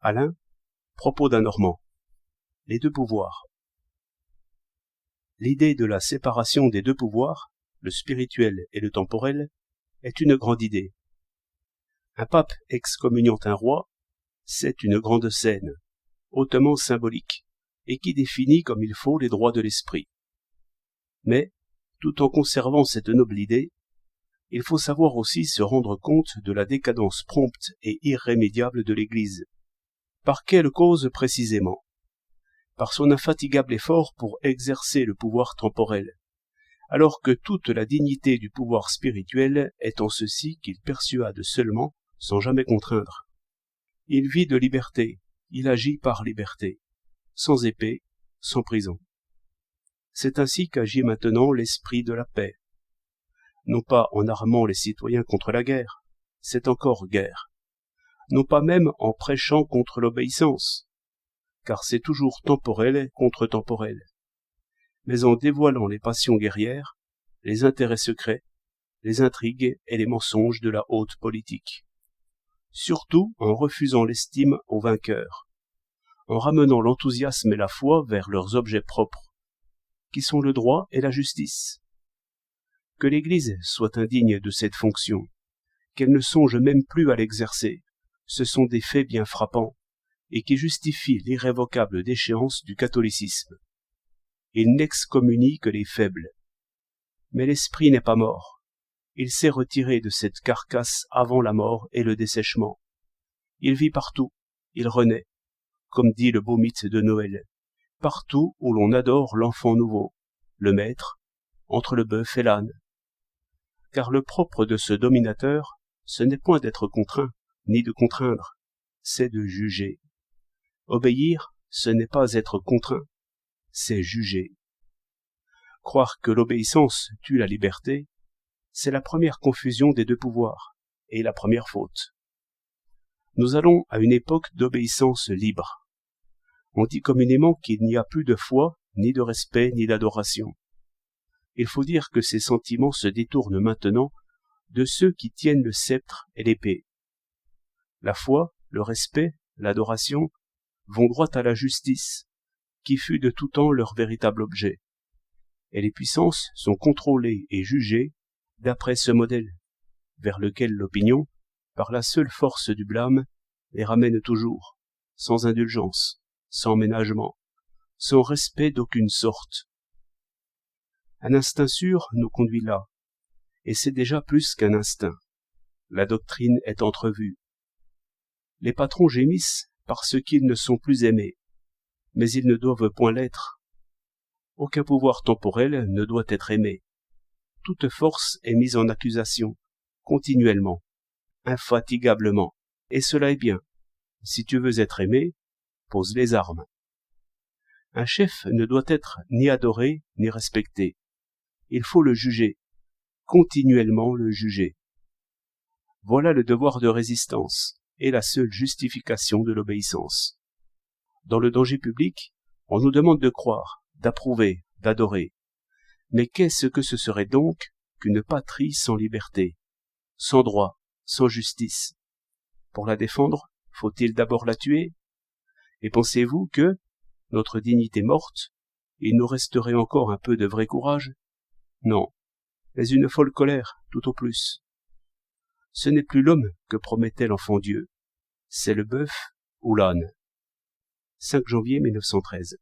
Alain, propos d'un Normand. Les deux pouvoirs. L'idée de la séparation des deux pouvoirs, le spirituel et le temporel, est une grande idée. Un pape excommuniant un roi, c'est une grande scène, hautement symbolique, et qui définit comme il faut les droits de l'esprit. Mais, tout en conservant cette noble idée, il faut savoir aussi se rendre compte de la décadence prompte et irrémédiable de l'Église. Par quelle cause précisément? Par son infatigable effort pour exercer le pouvoir temporel, alors que toute la dignité du pouvoir spirituel est en ceci qu'il persuade seulement, sans jamais contraindre. Il vit de liberté, il agit par liberté, sans épée, sans prison. C'est ainsi qu'agit maintenant l'esprit de la paix. Non pas en armant les citoyens contre la guerre, c'est encore guerre. Non pas même en prêchant contre l'obéissance, car c'est toujours temporel contre temporel, mais en dévoilant les passions guerrières, les intérêts secrets, les intrigues et les mensonges de la haute politique. Surtout en refusant l'estime aux vainqueurs, en ramenant l'enthousiasme et la foi vers leurs objets propres, qui sont le droit et la justice. Que l'Église soit indigne de cette fonction, qu'elle ne songe même plus à l'exercer, ce sont des faits bien frappants, et qui justifient l'irrévocable déchéance du catholicisme. Il n'excommunie que les faibles. Mais l'esprit n'est pas mort. Il s'est retiré de cette carcasse avant la mort et le dessèchement. Il vit partout, il renaît, comme dit le beau mythe de Noël, partout où l'on adore l'enfant nouveau, le maître, entre le bœuf et l'âne. Car le propre de ce dominateur, ce n'est point d'être contraint, ni de contraindre, c'est de juger. Obéir, ce n'est pas être contraint, c'est juger. Croire que l'obéissance tue la liberté, c'est la première confusion des deux pouvoirs, et la première faute. Nous allons à une époque d'obéissance libre. On dit communément qu'il n'y a plus de foi, ni de respect, ni d'adoration. Il faut dire que ces sentiments se détournent maintenant de ceux qui tiennent le sceptre et l'épée. La foi, le respect, l'adoration vont droit à la justice, qui fut de tout temps leur véritable objet. Et les puissances sont contrôlées et jugées d'après ce modèle, vers lequel l'opinion, par la seule force du blâme, les ramène toujours, sans indulgence, sans ménagement, sans respect d'aucune sorte. Un instinct sûr nous conduit là, et c'est déjà plus qu'un instinct. La doctrine est entrevue. Les patrons gémissent parce qu'ils ne sont plus aimés, mais ils ne doivent point l'être. Aucun pouvoir temporel ne doit être aimé. Toute force est mise en accusation, continuellement, infatigablement, et cela est bien. Si tu veux être aimé, pose les armes. Un chef ne doit être ni adoré ni respecté. Il faut le juger, continuellement le juger. Voilà le devoir de résistance et la seule justification de l'obéissance. Dans le danger public, on nous demande de croire, d'approuver, d'adorer. Mais qu'est-ce que ce serait donc qu'une patrie sans liberté, sans droit, sans justice? Pour la défendre, faut-il d'abord la tuer? Et pensez-vous que, notre dignité morte, il nous resterait encore un peu de vrai courage? Non, mais une folle colère, tout au plus. Ce n'est plus l'homme que promettait l'enfant Dieu, c'est le bœuf ou l'âne. 5 janvier 1913.